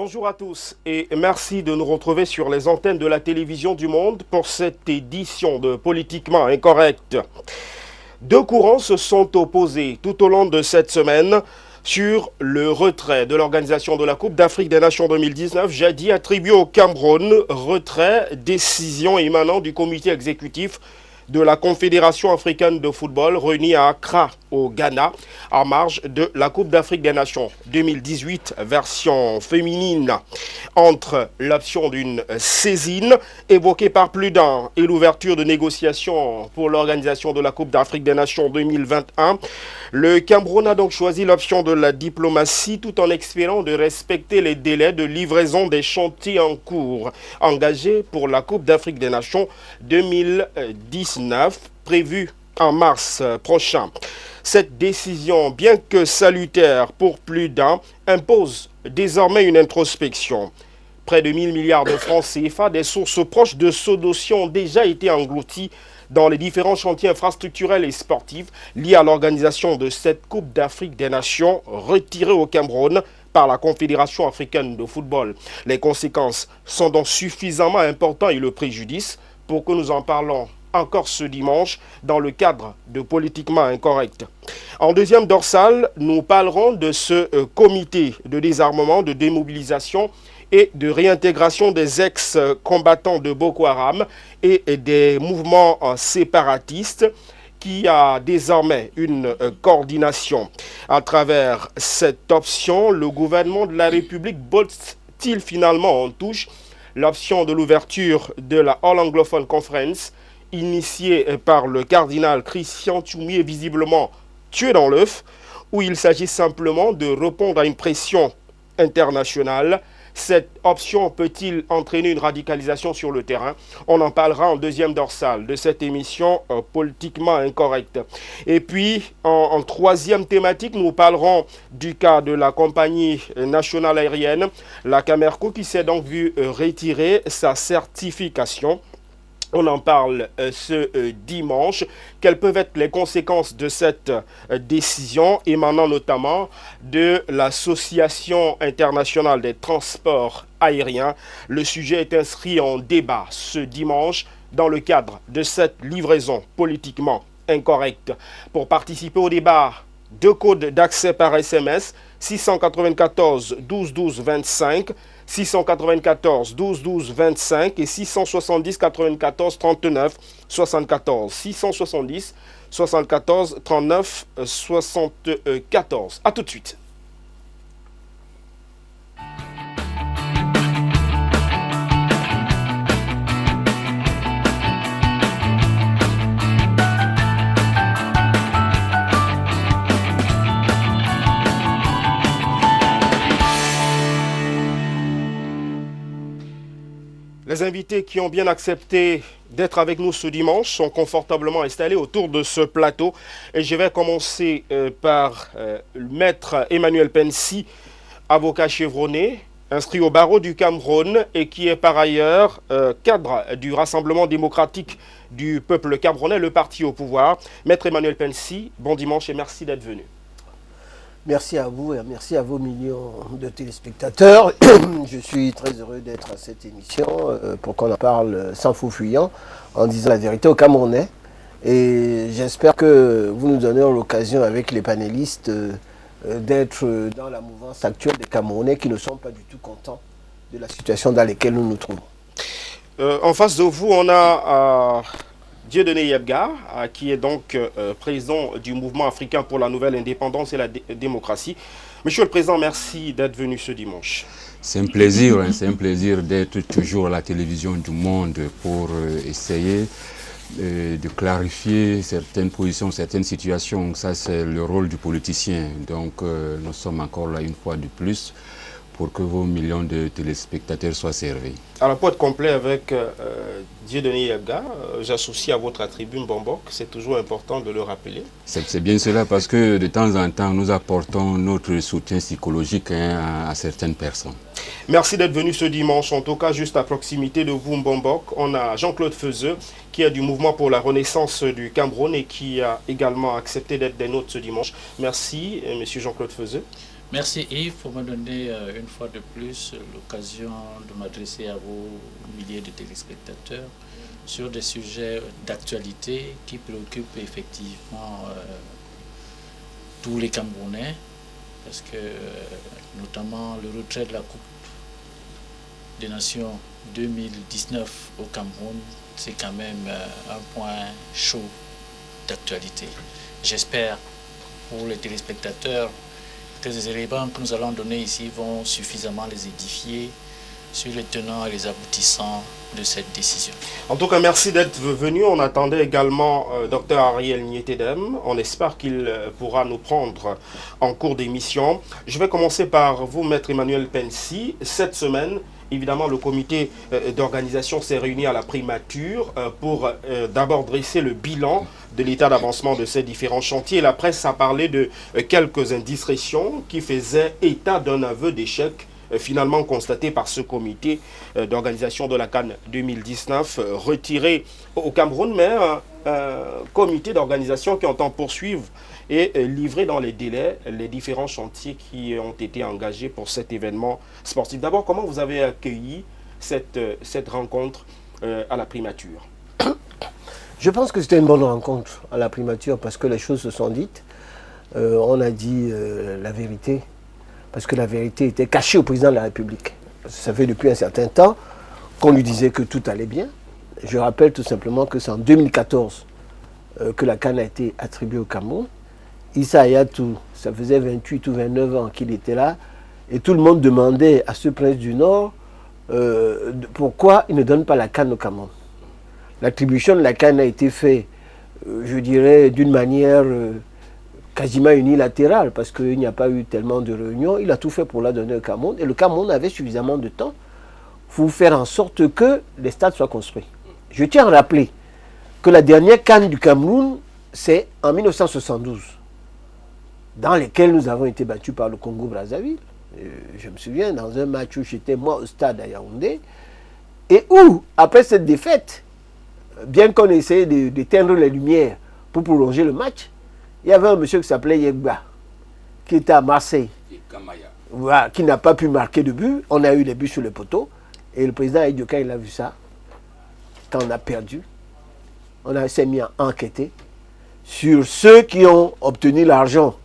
Bonjour à tous et merci de nous retrouver sur les antennes de la télévision du Monde pour cette édition de Politiquement Incorrect. Deux courants se sont opposés tout au long de cette semaine sur le retrait de l'organisation de la Coupe d'Afrique des Nations 2019, jadis attribué au Cameroun, retrait, décision émanant du comité exécutif de la Confédération africaine de football réunie à Accra, au Ghana, en marge de la Coupe d'Afrique des Nations 2018, version féminine. Entre l'option d'une saisine évoquée par plus d'un et l'ouverture de négociations pour l'organisation de la Coupe d'Afrique des Nations 2021, le Cameroun a donc choisi l'option de la diplomatie tout en espérant de respecter les délais de livraison des chantiers en cours engagés pour la Coupe d'Afrique des Nations 2019 prévue en mars prochain. Cette décision, bien que salutaire pour plus d'un, impose désormais une introspection. Près de 1000 milliards de francs CFA, des sources proches de ce dossier ont déjà été engloutis dans les différents chantiers infrastructurels et sportifs liés à l'organisation de cette Coupe d'Afrique des Nations retirée au Cameroun par la Confédération africaine de football. Les conséquences sont donc suffisamment importantes et le préjudice pour que nous en parlons encore ce dimanche dans le cadre de Politiquement Incorrect. En deuxième dorsale, nous parlerons de ce comité de désarmement, de démobilisation et de réintégration des ex-combattants de Boko Haram et des mouvements séparatistes qui a désormais une coordination. À travers cette option, le gouvernement de la République botte-t-il finalement en touche l'option de l'ouverture de la All Anglophone Conference initié par le cardinal Christian Tchoumi est visiblement tué dans l'œuf, où il s'agit simplement de répondre à une pression internationale. Cette option peut-il entraîner une radicalisation sur le terrain? On en parlera en deuxième dorsale de cette émission Politiquement Incorrecte. Et puis, en troisième thématique, nous parlerons du cas de la compagnie nationale aérienne, la Camerco, qui s'est donc vue retirer sa certification. On en parle ce dimanche. Quelles peuvent être les conséquences de cette décision émanant notamment de l'Association internationale des transports aériens? Le sujet est inscrit en débat ce dimanche dans le cadre de cette livraison politiquement incorrecte. Pour participer au débat, deux codes d'accès par SMS, 694 12 12 25, 694 12 12 25 et 670 94 39 74. 670 74 39 74. A tout de suite. Les invités qui ont bien accepté d'être avec nous ce dimanche sont confortablement installés autour de ce plateau. Et je vais commencer par Maître Emmanuel Pensy, avocat chevronné, inscrit au barreau du Cameroun et qui est par ailleurs cadre du Rassemblement démocratique du peuple camerounais, le parti au pouvoir. Maître Emmanuel Pensy, bon dimanche et merci d'être venu. Merci à vous et merci à vos millions de téléspectateurs. Je suis très heureux d'être à cette émission pour qu'on en parle sans faux fuyant, en disant la vérité aux Camerounais. Et j'espère que vous nous donnez l'occasion avec les panélistes d'être dans la mouvance actuelle des Camerounais qui ne sont pas du tout contents de la situation dans laquelle nous nous trouvons. En face de vous, on a Dieudonné Yebga, qui est donc président du mouvement africain pour la nouvelle indépendance et la démocratie. Monsieur le Président, merci d'être venu ce dimanche. C'est un plaisir d'être toujours à la télévision du Monde pour essayer de clarifier certaines positions, certaines situations. Ça, c'est le rôle du politicien. Donc, nous sommes encore là une fois de plus pour que vos millions de téléspectateurs soient servis. Alors, pour être complet avec Dieudonné Yebga, j'associe à votre tribune Bombok, c'est toujours important de le rappeler. C'est bien cela parce que de temps en temps, nous apportons notre soutien psychologique à certaines personnes. Merci d'être venu ce dimanche. En tout cas, juste à proximité de vous, Bombok, on a Jean-Claude Feuzeux, qui est du mouvement pour la renaissance du Cameroun et qui a également accepté d'être des nôtres ce dimanche. Merci, monsieur Jean-Claude Feuzeux. Merci Yves pour me donner une fois de plus l'occasion de m'adresser à vos milliers de téléspectateurs sur des sujets d'actualité qui préoccupent effectivement tous les Camerounais, parce que notamment le retrait de la Coupe des Nations 2019 au Cameroun, c'est quand même un point chaud d'actualité. J'espère pour les téléspectateurs que les éléments que nous allons donner ici vont suffisamment les édifier sur les tenants et les aboutissants de cette décision. En tout cas, merci d'être venu. On attendait également Dr Ariel Nietedem. On espère qu'il pourra nous prendre en cours d'émission. Je vais commencer par vous, Maître Emmanuel Pensi. Cette semaine, évidemment, le comité d'organisation s'est réuni à la primature pour d'abord dresser le bilan de l'état d'avancement de ces différents chantiers. La presse a parlé de quelques indiscrétions qui faisaient état d'un aveu d'échec finalement constaté par ce comité d'organisation de la CAN 2019 retiré au Cameroun, mais un comité d'organisation qui entend poursuivre et livrer dans les délais les différents chantiers qui ont été engagés pour cet événement sportif. D'abord, comment vous avez accueilli cette rencontre à la primature? Je pense que c'était une bonne rencontre à la primature parce que les choses se sont dites. On a dit la vérité, parce que la vérité était cachée au président de la République. Ça fait depuis un certain temps qu'on lui disait que tout allait bien. Je rappelle tout simplement que c'est en 2014 que la CAN a été attribuée au Cameroun. Issa Hayatou, ça faisait 28 ou 29 ans qu'il était là, et tout le monde demandait à ce prince du Nord pourquoi il ne donne pas la CAN au Cameroun. L'attribution de la CAN a été faite, je dirais, d'une manière quasiment unilatérale, parce qu'il n'y a pas eu tellement de réunions. Il a tout fait pour la donner au Cameroun, et le Cameroun avait suffisamment de temps pour faire en sorte que les stades soient construits. Je tiens à rappeler que la dernière CAN du Cameroun, c'est en 1972, dans lesquels nous avons été battus par le Congo-Brazzaville. Je me souviens, dans un match où j'étais moi au stade à Yaoundé, et où, après cette défaite, bien qu'on essayait d'éteindre les lumières pour prolonger le match, il y avait un monsieur qui s'appelait Yegba, qui était à Marseille, voilà, qui n'a pas pu marquer de but. On a eu les buts sur le poteau, et le président Aïdioka, il a vu ça. Quand on a perdu, on s'est mis à enquêter sur ceux qui ont obtenu l'argent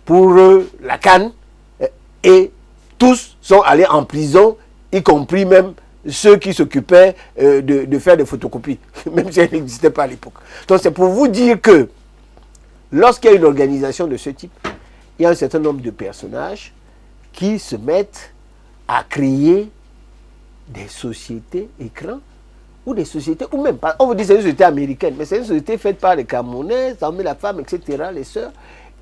pour la CAN, et tous sont allés en prison, y compris même ceux qui s'occupaient de faire des photocopies, même si elles n'existaient pas à l'époque. Donc c'est pour vous dire que lorsqu'il y a une organisation de ce type, il y a un certain nombre de personnages qui se mettent à créer des sociétés écrans, ou des sociétés, ou même pas, on vous dit c'est une société américaine, mais c'est une société faite par les Camerounais, ça met la femme, etc., les sœurs,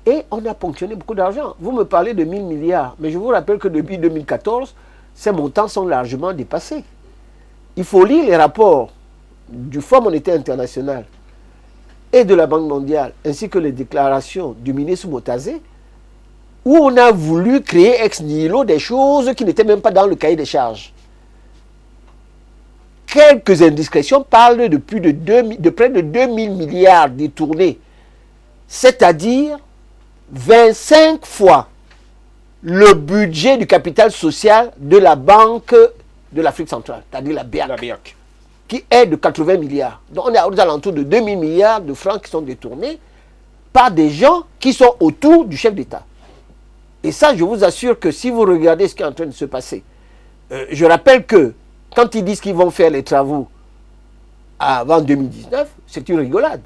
et on a ponctionné beaucoup d'argent. Vous me parlez de 1000 milliards, mais je vous rappelle que depuis 2014, ces montants sont largement dépassés. Il faut lire les rapports du Fonds monétaire international et de la Banque mondiale, ainsi que les déclarations du ministre Motazé, où on a voulu créer ex nihilo des choses qui n'étaient même pas dans le cahier des charges. Quelques indiscrétions parlent de près de 2000 milliards détournés, c'est-à-dire 25 fois le budget du capital social de la Banque de l'Afrique centrale, c'est-à-dire la BEAC, qui est de 80 milliards. Donc on est aux alentours de 2000 milliards de francs qui sont détournés par des gens qui sont autour du chef d'État. Et ça, je vous assure que si vous regardez ce qui est en train de se passer, je rappelle que quand ils disent qu'ils vont faire les travaux avant 2019, c'est une rigolade.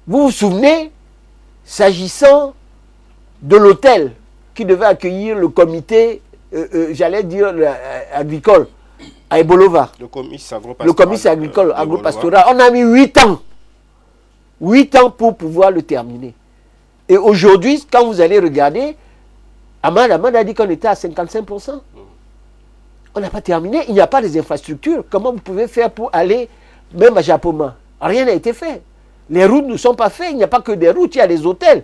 Vous vous souvenez, s'agissant de l'hôtel qui devait accueillir le comité, j'allais dire agricole, à Ebolova. Le comice agricole agropastoral. On a mis 8 ans. 8 ans pour pouvoir le terminer. Et aujourd'hui, quand vous allez regarder, Ahmad a dit qu'on était à 55%. On n'a pas terminé, il n'y a pas les infrastructures. Comment vous pouvez faire pour aller même à Japoma? Rien n'a été fait. Les routes ne sont pas faites, il n'y a pas que des routes, il y a des hôtels.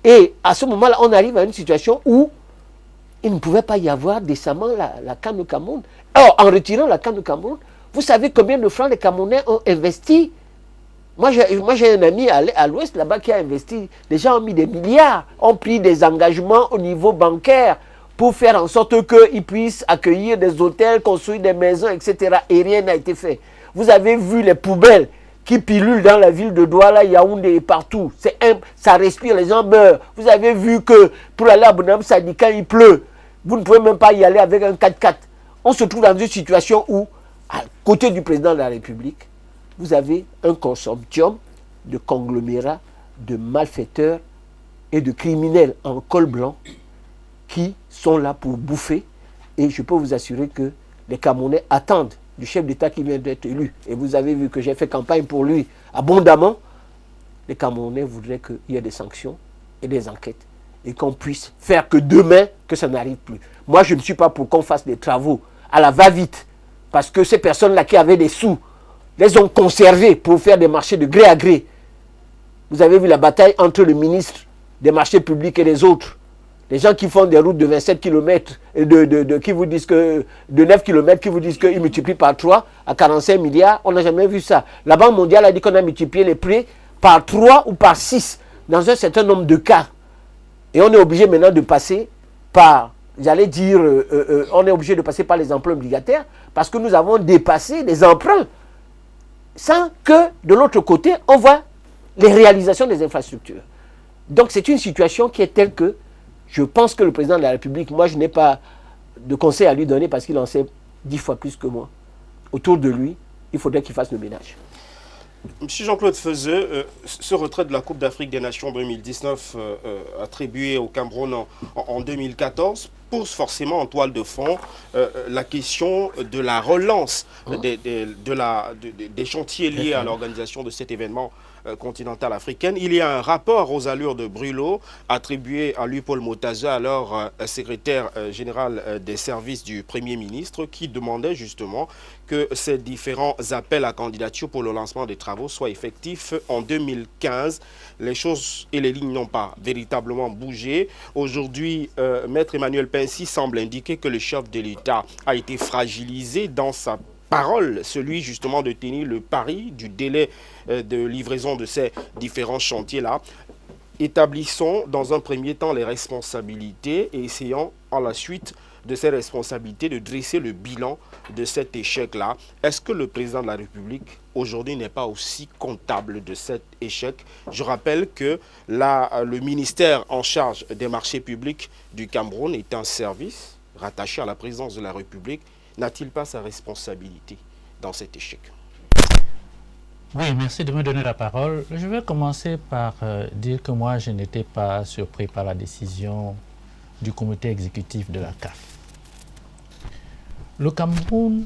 Et à ce moment-là, on arrive à une situation où il ne pouvait pas y avoir décemment la CAN au Cameroun. Or, en retirant la CAN au Cameroun, vous savez combien de francs les Camerounais ont investi Moi, j'ai un ami à l'Ouest, là-bas, qui a investi. Les gens ont mis des milliards, ont pris des engagements au niveau bancaire pour faire en sorte qu'ils puissent accueillir des hôtels, construire des maisons, etc. Et rien n'a été fait. Vous avez vu les poubelles qui pilulent dans la ville de Douala, Yaoundé et partout. Ça respire, les gens meurent. Vous avez vu que pour aller à Bonham Sadi, quand il pleut, vous ne pouvez même pas y aller avec un 4x4. On se trouve dans une situation où, à côté du président de la République, vous avez un consortium de conglomérats, de malfaiteurs et de criminels en col blanc qui sont là pour bouffer. Et je peux vous assurer que les Camerounais attendent du chef d'État qui vient d'être élu. Et vous avez vu que j'ai fait campagne pour lui abondamment. Les Camerounais voudraient qu'il y ait des sanctions et des enquêtes. Et qu'on puisse faire que demain, que ça n'arrive plus. Moi, je ne suis pas pour qu'on fasse des travaux à la va-vite. Parce que ces personnes-là qui avaient des sous, les ont conservés pour faire des marchés de gré à gré. Vous avez vu la bataille entre le ministre des marchés publics et les autres. Les gens qui font des routes de 27 km, qui vous disent que, de 9 km, qui vous disent qu'ils multiplient par 3 à 45 milliards, on n'a jamais vu ça. La Banque mondiale a dit qu'on a multiplié les prix par 3 ou par 6 dans un certain nombre de cas. Et on est obligé maintenant de passer par, j'allais dire, on est obligé de passer par les emprunts obligataires parce que nous avons dépassé les emprunts sans que, de l'autre côté, on voit les réalisations des infrastructures. Donc c'est une situation qui est telle que je pense que le président de la République, moi je n'ai pas de conseil à lui donner parce qu'il en sait 10 fois plus que moi. Autour de lui, il faudrait qu'il fasse le ménage. Monsieur Jean-Claude Feuzeux, ce retrait de la Coupe d'Afrique des Nations 2019 attribué au Cameroun en 2014 pose forcément en toile de fond la question de la relance des chantiers liés à l'organisation de cet événement continentale africaine. Il y a un rapport aux allures de Brûlot attribué à lui, Paul Motaza, alors secrétaire général des services du Premier ministre, qui demandait justement que ces différents appels à candidature pour le lancement des travaux soient effectifs en 2015. Les choses et les lignes n'ont pas véritablement bougé. Aujourd'hui, Maître Emmanuel Pincy semble indiquer que le chef de l'État a été fragilisé dans sa parole, celui justement de tenir le pari du délai de livraison de ces différents chantiers-là. Établissons dans un premier temps les responsabilités et essayons en la suite de ces responsabilités de dresser le bilan de cet échec-là. Est-ce que le président de la République aujourd'hui n'est pas aussi comptable de cet échec? Je rappelle que le ministère en charge des marchés publics du Cameroun est un service rattaché à la présidence de la République. N'a-t-il pas sa responsabilité dans cet échec? Oui, merci de me donner la parole. Je vais commencer par dire que moi, je n'étais pas surpris par la décision du comité exécutif de la CAF. Le Cameroun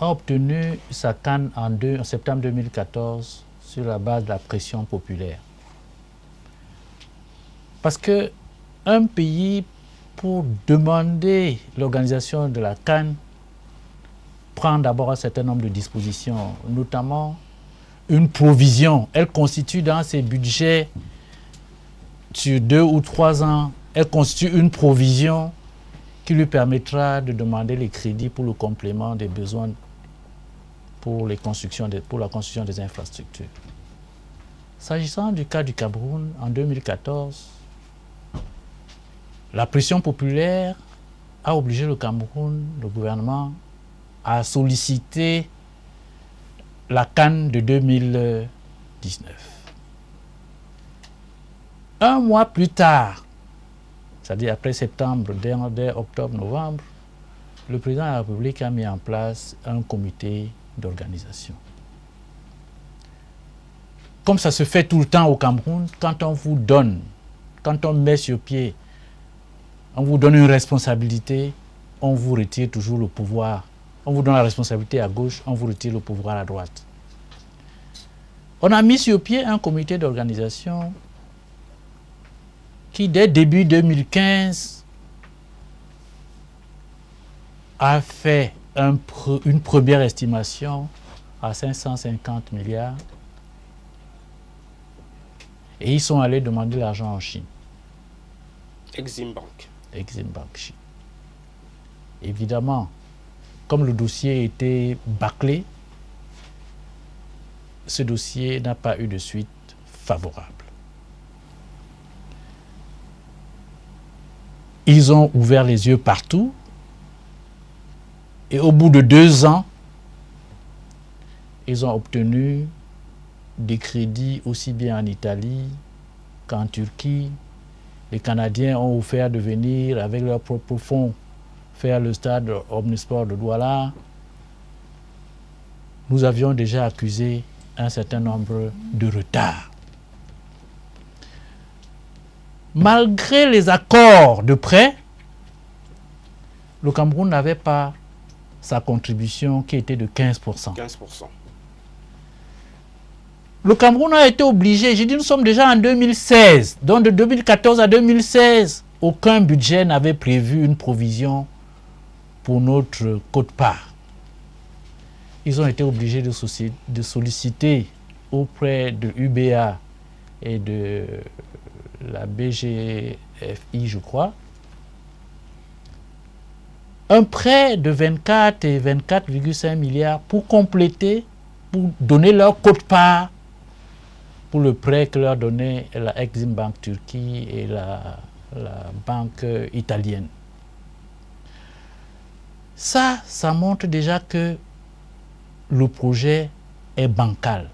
a obtenu sa CAN en septembre 2014 sur la base de la pression populaire. Parce que un pays, pour demander l'organisation de la CAN, prend d'abord un certain nombre de dispositions, notamment une provision. Elle constitue dans ses budgets sur 2 ou 3 ans, elle constitue une provision qui lui permettra de demander les crédits pour le complément des besoins pour la construction des infrastructures. S'agissant du cas du Cameroun, en 2014, la pression populaire a obligé le Cameroun, le gouvernement, à solliciter la CAN de 2019. Un mois plus tard, c'est-à-dire après septembre, dès octobre, novembre, le président de la République a mis en place un comité d'organisation. Comme ça se fait tout le temps au Cameroun, quand on vous donne, quand on met sur pied, on vous donne une responsabilité, on vous retire toujours le pouvoir. On vous donne la responsabilité à gauche, on vous retire le pouvoir à droite. On a mis sur pied un comité d'organisation qui, dès début 2015, a fait une première estimation à 550 milliards. Et ils sont allés demander l'argent en Chine. Exim Bank. Exim Bank Chine. Évidemment, comme le dossier était bâclé, ce dossier n'a pas eu de suite favorable. Ils ont ouvert les yeux partout et au bout de 2 ans, ils ont obtenu des crédits aussi bien en Italie qu'en Turquie. Les Canadiens ont offert de venir avec leurs propres fonds faire le stade Omnisport de Douala. Nous avions déjà accusé un certain nombre de retards. Malgré les accords de prêt, le Cameroun n'avait pas sa contribution qui était de 15%. 15%. Le Cameroun a été obligé, j'ai dit nous sommes déjà en 2016, donc de 2014 à 2016, aucun budget n'avait prévu une provision pour notre quote-part. Ils ont été obligés de solliciter auprès de UBA et de la BGFI, je crois, un prêt de 24 et 24,5 milliards pour compléter, pour donner leur quote-part pour le prêt que leur donnait la Exim Bank Turquie et la banque italienne. Ça montre déjà que le projet est bancal.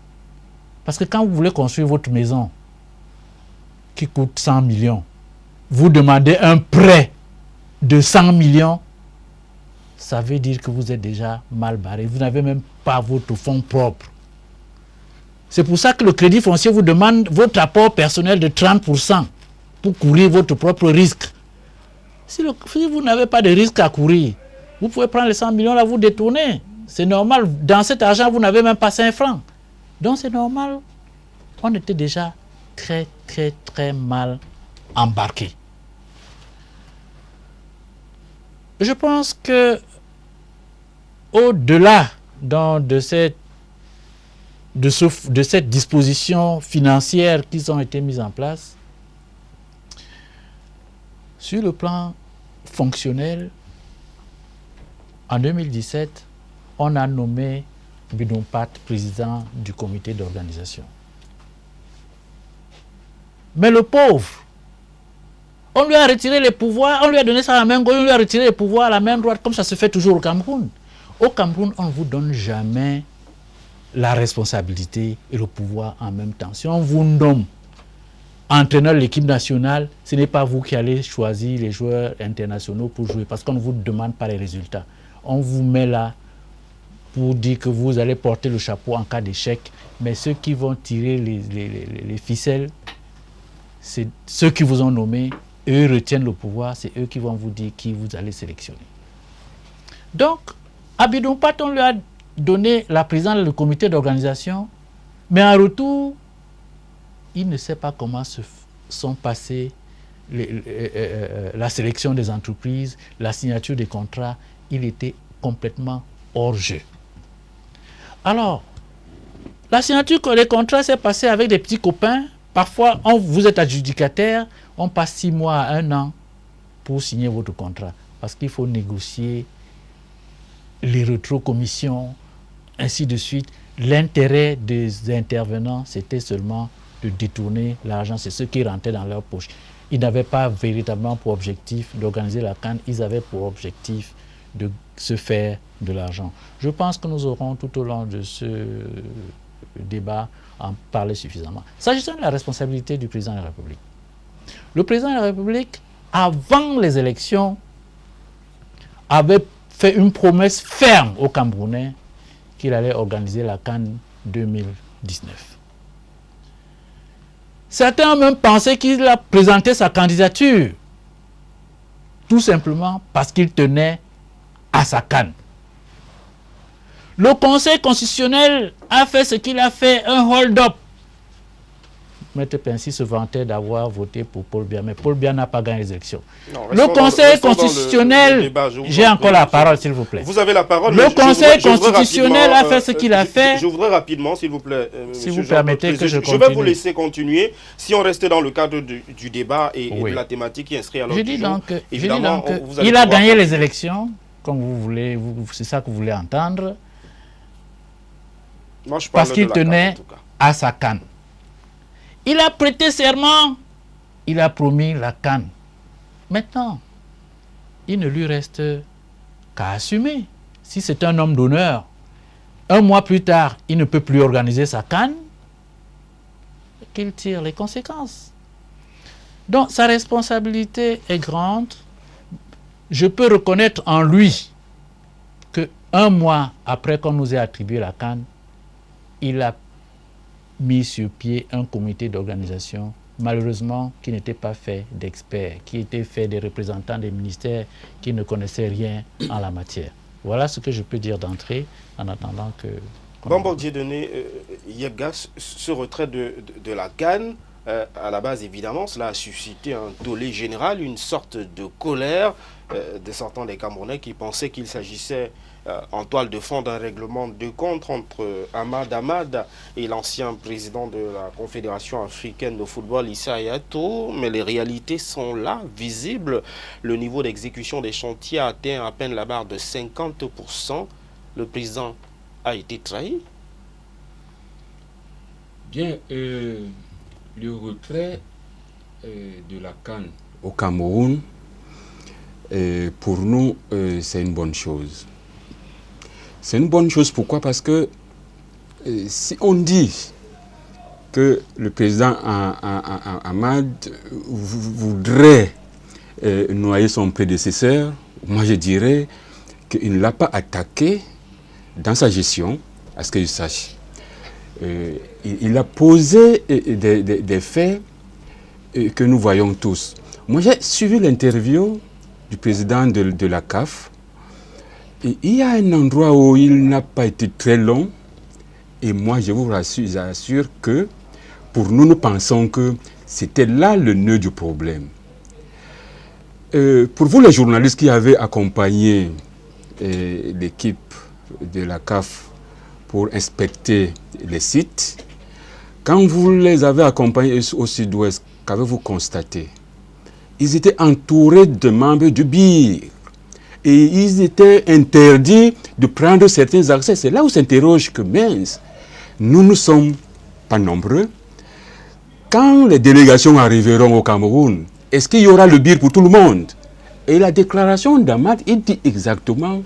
Parce que quand vous voulez construire votre maison qui coûte 100 millions, vous demandez un prêt de 100 millions, ça veut dire que vous êtes déjà mal barré. Vous n'avez même pas votre fonds propre. C'est pour ça que le crédit foncier vous demande votre apport personnel de 30% pour courir votre propre risque. Si vous n'avez pas de risque à courir, vous pouvez prendre les 100 millions là, vous détourner. C'est normal. Dans cet argent, vous n'avez même pas 5 francs. Donc c'est normal. On était déjà très, très, très mal embarqué. Je pense que au-delà de cette disposition financière qui ont été mises en place, sur le plan fonctionnel, en 2017, on a nommé Bidonpat président du comité d'organisation. Mais le pauvre, on lui a retiré les pouvoirs, on lui a donné ça à la main gauche, on lui a retiré les pouvoirs à la main droite, comme ça se fait toujours au Cameroun. Au Cameroun, on ne vous donne jamais la responsabilité et le pouvoir en même temps. Si on vous nomme entraîneur de l'équipe nationale, ce n'est pas vous qui allez choisir les joueurs internationaux pour jouer, parce qu'on ne vous demande pas les résultats. On vous met là pour dire que vous allez porter le chapeau en cas d'échec, mais ceux qui vont tirer les ficelles, c'est ceux qui vous ont nommé, eux retiennent le pouvoir, c'est eux qui vont vous dire qui vous allez sélectionner. Donc, à Bidonpat, on lui a donné la présidence du comité d'organisation, mais en retour, il ne sait pas comment se sont passées la sélection des entreprises, la signature des contrats. Il était complètement hors jeu. Alors, la signature des contrats s'est passée avec des petits copains. Parfois, vous êtes adjudicataire, on passe 6 mois à 1 an pour signer votre contrat. Parce qu'il faut négocier les rétrocommissions, ainsi de suite. L'intérêt des intervenants, c'était seulement de détourner l'argent. C'est ce qui rentrait dans leur poche. Ils n'avaient pas véritablement pour objectif d'organiser la CAN, ils avaient pour objectif de se faire de l'argent. Je pense que nous aurons tout au long de ce débat en parler suffisamment. S'agissant de la responsabilité du président de la République, le président de la République, avant les élections, avait fait une promesse ferme aux Camerounais qu'il allait organiser la CAN 2019. Certains ont même pensé qu'il a présenté sa candidature tout simplement parce qu'il tenait à sa CAN. Le Conseil constitutionnel a fait ce qu'il a fait, un hold-up. Maître Pensy se vantait d'avoir voté pour Paul Biya, mais Paul Biya n'a pas gagné les élections. Non, le Conseil constitutionnel, j'ai encore la parole s'il vous plaît. Vous avez la parole. Le Conseil constitutionnel a fait ce qu'il a fait. Je voudrais rapidement, s'il vous plaît, si vous permettez que je continue. Je vais vous laisser continuer. Si on restait dans le cadre du débat et de la thématique qui est inscrite à l'ordre du jour, évidemment, il a gagné les élections, comme vous voulez, c'est ça que vous voulez entendre. Moi, je parle parce de qu'il la CAN, en tenait tout cas. à sa canne. Il a prêté serment, il a promis la canne. Maintenant, il ne lui reste qu'à assumer. Si c'est un homme d'honneur, un mois plus tard, il ne peut plus organiser sa canne, qu'il tire les conséquences. Donc, sa responsabilité est grande. Je peux reconnaître en lui que un mois après qu'on nous ait attribué la canne, il a mis sur pied un comité d'organisation, malheureusement, qui n'était pas fait d'experts, qui était fait des représentants des ministères qui ne connaissaient rien en la matière. Voilà ce que je peux dire d'entrée, en attendant que... Bambo Dieudonné, Yebga, ce retrait de la CAN, à la base, évidemment, cela a suscité un tollé général, une sorte de colère de certains des Camerounais qui pensaient qu'il s'agissait en toile de fond d'un règlement de compte entre Ahmad et l'ancien président de la Confédération africaine de football, Issa Hayatou. Mais les réalités sont là, visibles. Le niveau d'exécution des chantiers a atteint à peine la barre de 50%. Le président a été trahi. Bien, le retrait de la CAN au Cameroun, pour nous, c'est une bonne chose. C'est une bonne chose, pourquoi? Parce que si on dit que le président Ahmad voudrait noyer son prédécesseur, moi je dirais qu'il ne l'a pas attaqué dans sa gestion, à ce que je sache. Il a posé des faits que nous voyons tous. Moi, j'ai suivi l'interview du président de la CAF. Et il y a un endroit où il n'a pas été très long. Et moi, je vous assure que pour nous, nous pensons que c'était là le nœud du problème. Pour vous, les journalistes qui avaient accompagné l'équipe de la CAF pour inspecter les sites, quand vous les avez accompagnés au sud-ouest, qu'avez-vous constaté? Ils étaient entourés de membres du BIR et ils étaient interdits de prendre certains accès. C'est là où s'interroge que mince, nous ne sommes pas nombreux. Quand les délégations arriveront au Cameroun, est-ce qu'il y aura le BIR pour tout le monde? Et la déclaration d'Ahmad, il dit exactement: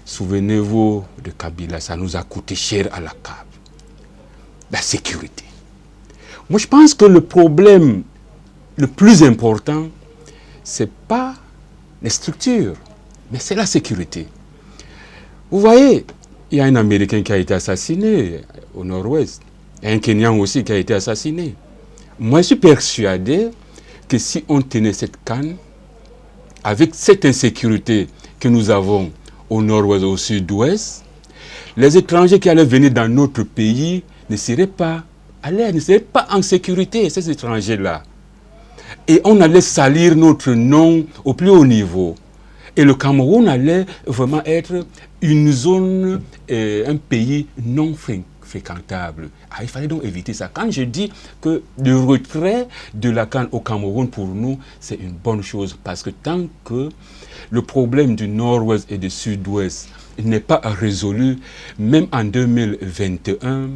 souvenez-vous de Kabila, ça nous a coûté cher à la CAF. La sécurité. Moi, je pense que le problème le plus important, ce n'est pas les structures, mais c'est la sécurité. Vous voyez, il y a un Américain qui a été assassiné au nord-ouest, et un Kenyan aussi qui a été assassiné. Moi, je suis persuadé que si on tenait cette canne, avec cette insécurité que nous avons au nord-ouest, au sud-ouest, les étrangers qui allaient venir dans notre pays ne seraient pas à l'aise, ne seraient pas en sécurité, ces étrangers-là. Et on allait salir notre nom au plus haut niveau. Et le Cameroun allait vraiment être une zone, un pays non fréquentable. Ah, il fallait donc éviter ça. Quand je dis que le retrait de la CAN au Cameroun, pour nous, c'est une bonne chose. Parce que tant que le problème du nord-ouest et du sud-ouest n'est pas résolu, même en 2021,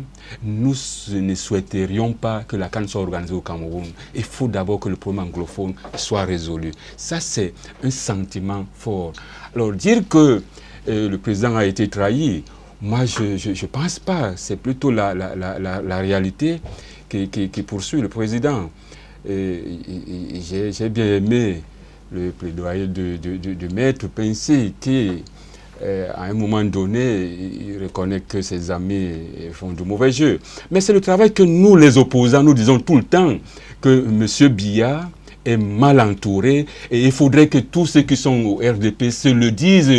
nous ne souhaiterions pas que la CAN soit organisée au Cameroun. Il faut d'abord que le problème anglophone soit résolu. Ça, c'est un sentiment fort. Alors, dire que le président a été trahi, moi, je ne pense pas. C'est plutôt la réalité qui poursuit le président. J'ai bien aimé le plaidoyer de Maître Pincé qui, à un moment donné, il reconnaît que ses amis font du mauvais jeu. Mais c'est le travail que nous, les opposants, nous disons tout le temps que M. Biya est mal entouré et il faudrait que tous ceux qui sont au RDP se le disent.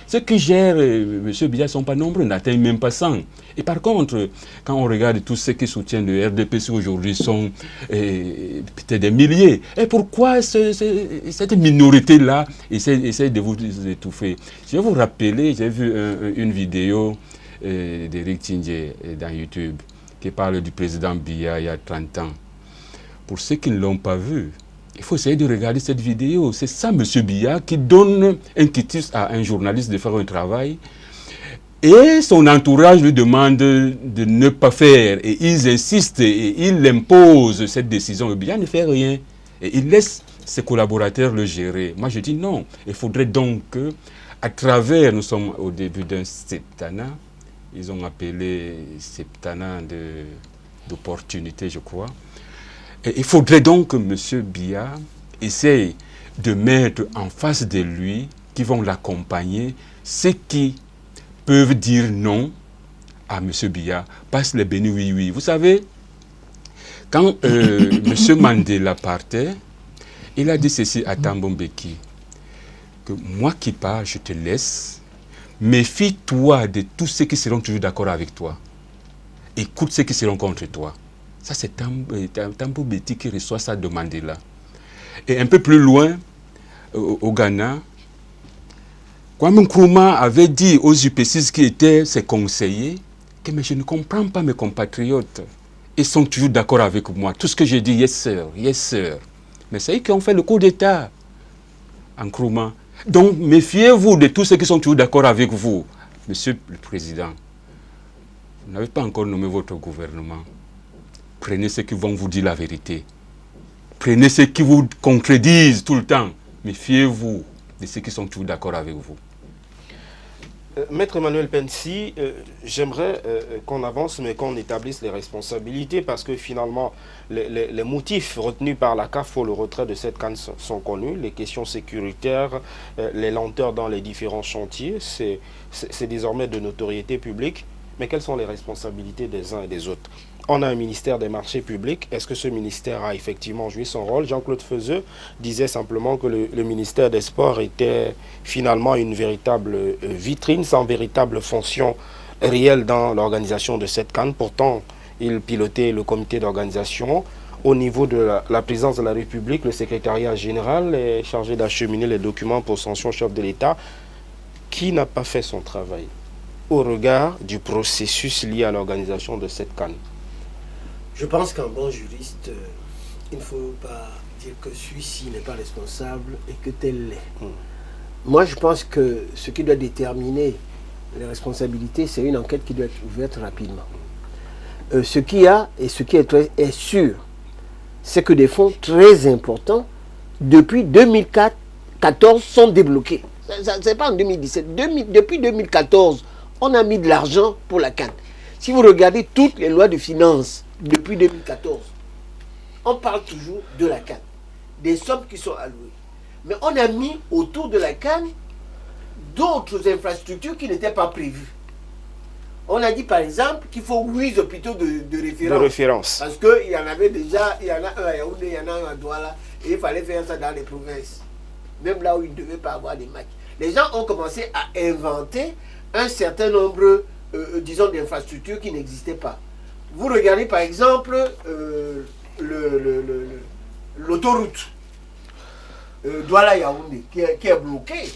Ceux qui gèrent M. Biya ne sont pas nombreux, n'atteignent même pas 100. Et par contre, quand on regarde tous ceux qui soutiennent le RDP aujourd'hui sont peut-être des milliers. Et pourquoi cette minorité-là essaie de vous étouffer? Je vais vous rappeler, j'ai vu une vidéo d'Eric Tindje dans YouTube qui parle du président Biya il y a 30 ans. Pour ceux qui ne l'ont pas vu, il faut essayer de regarder cette vidéo. C'est ça, M. Biya, qui donne un quitus à un journaliste de faire un travail. Et son entourage lui demande de ne pas faire. Et ils insistent et ils imposent cette décision. Biya ne fait rien. Et il laisse ses collaborateurs le gérer. Moi, je dis non. Il faudrait donc que, à travers, nous sommes au début d'un septennat, ils ont appelé septennat d'opportunité, je crois. Et il faudrait donc que M. Biya essaye de mettre en face de lui, qui vont l'accompagner, ceux qui peuvent dire non à M. Biya, passe les bénis oui, oui. Vous savez, quand M. Mandela partait, il a dit ceci à Thabo Mbeki, que moi qui pars, je te laisse, méfie-toi de tous ceux qui seront toujours d'accord avec toi. Écoute ceux qui seront contre toi. Ça, c'est Thabo Mbeki qui reçoit ça de Mandela. Et un peu plus loin, au Ghana, Kwame Nkrumah avait dit aux UPC qui étaient ses conseillers que mais je ne comprends pas mes compatriotes. Ils sont toujours d'accord avec moi. Tout ce que j'ai dit, yes sir, yes sir. Mais c'est eux qui ont fait le coup d'État, Nkrumah. Donc, méfiez-vous de tous ceux qui sont toujours d'accord avec vous. Monsieur le Président, vous n'avez pas encore nommé votre gouvernement. Prenez ceux qui vont vous dire la vérité. Prenez ceux qui vous contredisent tout le temps. Méfiez-vous de ceux qui sont toujours d'accord avec vous. Maître Emmanuel Pensi, j'aimerais qu'on avance, mais qu'on établisse les responsabilités, parce que finalement, les motifs retenus par la CAF pour le retrait de cette canne sont connus. Les questions sécuritaires, les lenteurs dans les différents chantiers, c'est désormais de notoriété publique. Mais quelles sont les responsabilités des uns et des autres? On a un ministère des marchés publics. Est-ce que ce ministère a effectivement joué son rôle? Jean-Claude Feuzeux disait simplement que le ministère des Sports était finalement une véritable vitrine, sans véritable fonction réelle dans l'organisation de cette CAN. Pourtant, il pilotait le comité d'organisation. Au niveau de la présidence de la République, le secrétariat général est chargé d'acheminer les documents pour sanction chef de l'État. Qui n'a pas fait son travail au regard du processus lié à l'organisation de cette CAN? Je pense qu'un bon juriste, il ne faut pas dire que celui-ci n'est pas responsable et que tel l'est. Moi, je pense que ce qui doit déterminer les responsabilités, c'est une enquête qui doit être ouverte rapidement. Ce qu'il y a et ce qui est sûr, c'est que des fonds très importants, depuis 2014, sont débloqués. Ce n'est pas en 2017. Depuis 2014, on a mis de l'argent pour la CAN. Si vous regardez toutes les lois de finances depuis 2014, on parle toujours de la CAN, des sommes qui sont allouées. Mais on a mis autour de la CAN d'autres infrastructures qui n'étaient pas prévues. On a dit par exemple qu'il faut 8 hôpitaux de référence. Parce qu'il y en avait déjà, il y en a un à Yaoundé, il y en a un à Douala, et il fallait faire ça dans les provinces. Même là où il ne devait pas avoir des matchs. Les gens ont commencé à inventer un certain nombre, disons, d'infrastructures qui n'existaient pas. Vous regardez par exemple l'autoroute Douala-Yaoundé qui est bloquée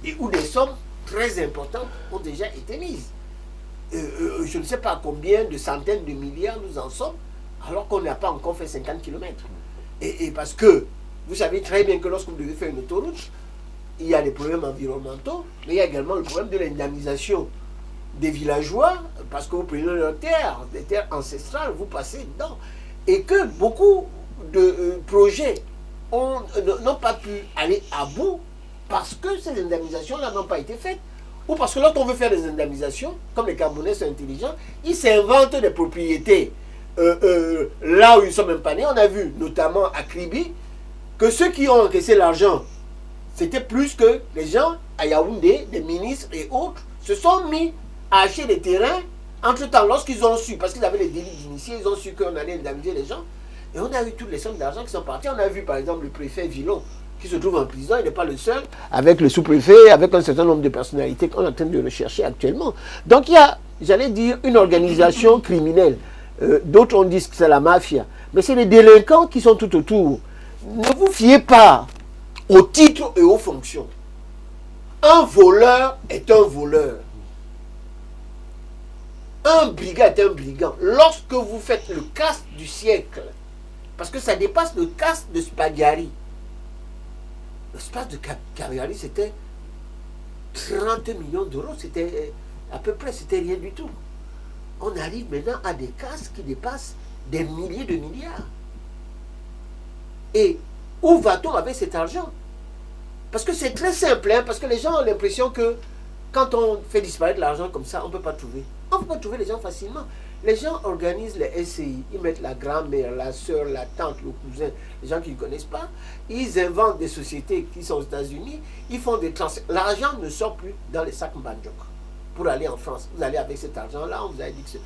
et où des sommes très importantes ont déjà été mises. Je ne sais pas combien de centaines de milliards nous en sommes, alors qu'on n'a pas encore fait 50 km. Et parce que vous savez très bien que lorsque vous devez faire une autoroute, il y a des problèmes environnementaux, mais il y a également le problème de l'indemnisation des villageois, parce que vous prenez leurs terres, des terres ancestrales, vous passez dedans. Et que beaucoup de projets n'ont pas pu aller à bout parce que ces indemnisations-là n'ont pas été faites. Ou parce que lorsqu'on veut faire des indemnisations, comme les Camerounais sont intelligents, ils s'inventent des propriétés là où ils ne sont même pas nés. On a vu, notamment à Kribi, que ceux qui ont encaissé l'argent, c'était plus que les gens à Yaoundé, des ministres et autres, se sont mis à acheter des terrains. Entre-temps, lorsqu'ils ont su, parce qu'ils avaient les délits d'initiés, ils ont su qu'on allait indemniser les gens. Et on a eu toutes les sommes d'argent qui sont parties. On a vu par exemple le préfet Villon, qui se trouve en prison, il n'est pas le seul, avec le sous-préfet, avec un certain nombre de personnalités qu'on est en train de rechercher actuellement. Donc il y a, j'allais dire, une organisation criminelle. D'autres ont dit que c'est la mafia. Mais c'est les délinquants qui sont tout autour. Ne vous fiez pas aux titres et aux fonctions. Un voleur est un voleur. Un brigand est un brigand. Lorsque vous faites le casse du siècle, parce que ça dépasse le casse de Spaghiari. Le casse de Spaghiari, c'était 30 millions d'euros. C'était à peu près, c'était rien du tout. On arrive maintenant à des casses qui dépassent des milliers de milliards. Et où va-t-on avec cet argent? Parce que c'est très simple, hein, parce que les gens ont l'impression que quand on fait disparaître l'argent comme ça, on ne peut pas trouver. On peut pas trouver les gens facilement. Les gens organisent les SCI, ils mettent la grand-mère, la soeur, la tante, le cousin, les gens qui ne connaissent pas, ils inventent des sociétés qui sont aux États-Unis, ils font des transferts. L'argent ne sort plus dans les sacs Mbandjok pour aller en France. Vous allez avec cet argent-là, on vous a dit que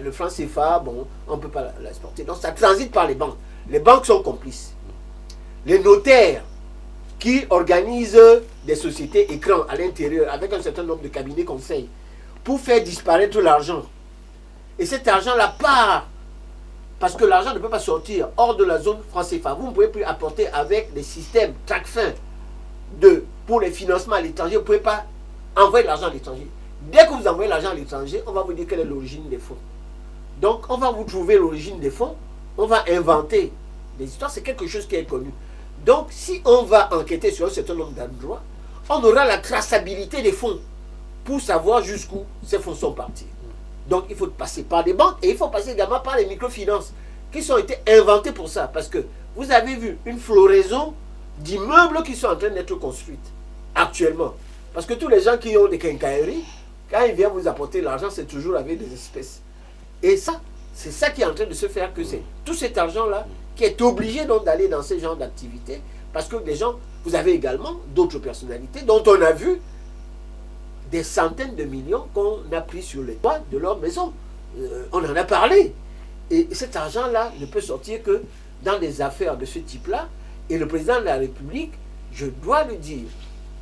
le franc CFA, bon, on ne peut pas l'exporter. Donc ça transite par les banques. Les banques sont complices. Les notaires qui organisent des sociétés écrans à l'intérieur avec un certain nombre de cabinets conseils pour faire disparaître l'argent. Et cet argent-là part parce que l'argent ne peut pas sortir hors de la zone franc CFA. Vous ne pouvez plus apporter avec des systèmes TRACFIN pour les financements à l'étranger. Vous ne pouvez pas envoyer l'argent à l'étranger. Dès que vous envoyez l'argent à l'étranger, on va vous dire quelle est l'origine des fonds. Donc, on va vous trouver l'origine des fonds. On va inventer des histoires. C'est quelque chose qui est connu. Donc, si on va enquêter sur un certain nombre d'endroits, on aura la traçabilité des fonds pour savoir jusqu'où ces fonds sont partis. Donc, il faut passer par des banques et il faut passer également par les microfinances qui ont été inventées pour ça. Parce que vous avez vu une floraison d'immeubles qui sont en train d'être construits actuellement. Parce que tous les gens qui ont des quincailleries, quand ils viennent vous apporter l'argent, c'est toujours avec des espèces. Et ça, c'est ça qui est en train de se faire, que c'est tout cet argent-là qui est obligé donc d'aller dans ce genre d'activité. Parce que des gens, vous avez également d'autres personnalités dont on a vu des centaines de millions qu'on a pris sur les toits de leur maison. On en a parlé. Et cet argent-là ne peut sortir que dans des affaires de ce type-là. Et le président de la République, je dois le dire,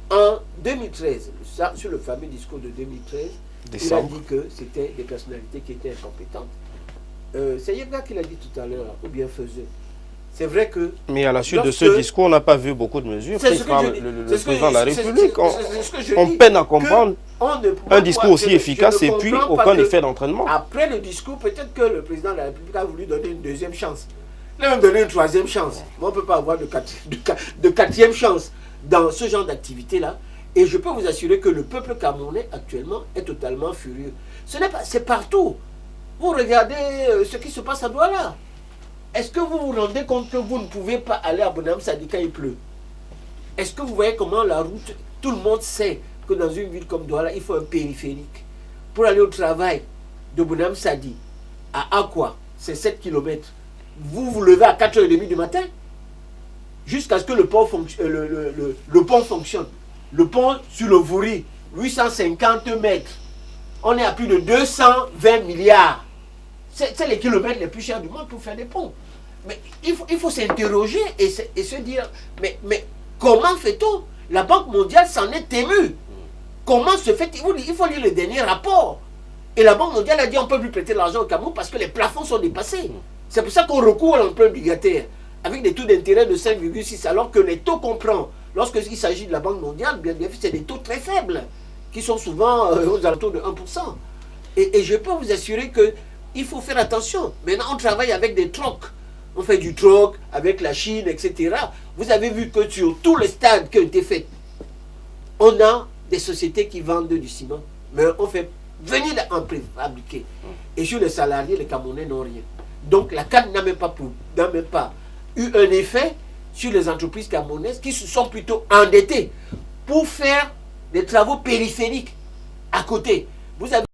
en 2013, sur le fameux discours de 2013, il a dit que c'était des personnalités qui étaient incompétentes. C'est Yéga qui l'a dit tout à l'heure, ou bien faisait. C'est vrai que... Mais à la suite de ce discours, on n'a pas vu beaucoup de mesures prises par le président de la République. On peine à comprendre un discours aussi efficace et puis aucun effet d'entraînement. Après le discours, peut-être que le président de la République a voulu donner une deuxième chance. Il a même donné une troisième chance. Mais on ne peut pas avoir de quatrième chance dans ce genre d'activité-là. Et je peux vous assurer que le peuple camerounais actuellement est totalement furieux. C'est partout. Vous regardez ce qui se passe à Douala. Est-ce que vous vous rendez compte que vous ne pouvez pas aller à Bonham Sadi quand il pleut? Est-ce que vous voyez comment la route... Tout le monde sait que dans une ville comme Douala, il faut un périphérique. Pour aller au travail de Bonham Sadi à Akwa, c'est 7 km. Vous vous levez à 4h30 du matin jusqu'à ce que le pont fonctionne. Le pont sur le Vouri, 850 mètres. On est à plus de 220 milliards. C'est les kilomètres les plus chers du monde pour faire des ponts. Mais il faut s'interroger et se dire, mais comment fait-on? La Banque mondiale s'en est émue. Comment se fait-il? Il faut lire le dernier rapport. Et la Banque mondiale a dit on ne peut plus prêter l'argent au Cameroun parce que les plafonds sont dépassés. C'est pour ça qu'on recourt à l'emprunt obligataire avec des taux d'intérêt de 5,6 alors que les taux qu'on prend lorsqu'il s'agit de la Banque mondiale, bien c'est des taux très faibles qui sont souvent aux alentours de 1%. Et je peux vous assurer que il faut faire attention. Maintenant, on travaille avec des trocs. On fait du troc avec la Chine, etc. Vous avez vu que sur tous les stades qui ont été faits, on a des sociétés qui vendent du ciment. Mais on fait venir en préfabriqué. Et sur les salariés, les Camerounais n'ont rien. Donc la CAN n'a même pas eu un effet sur les entreprises camerounaises qui se sont plutôt endettées pour faire des travaux périphériques à côté. Vous avez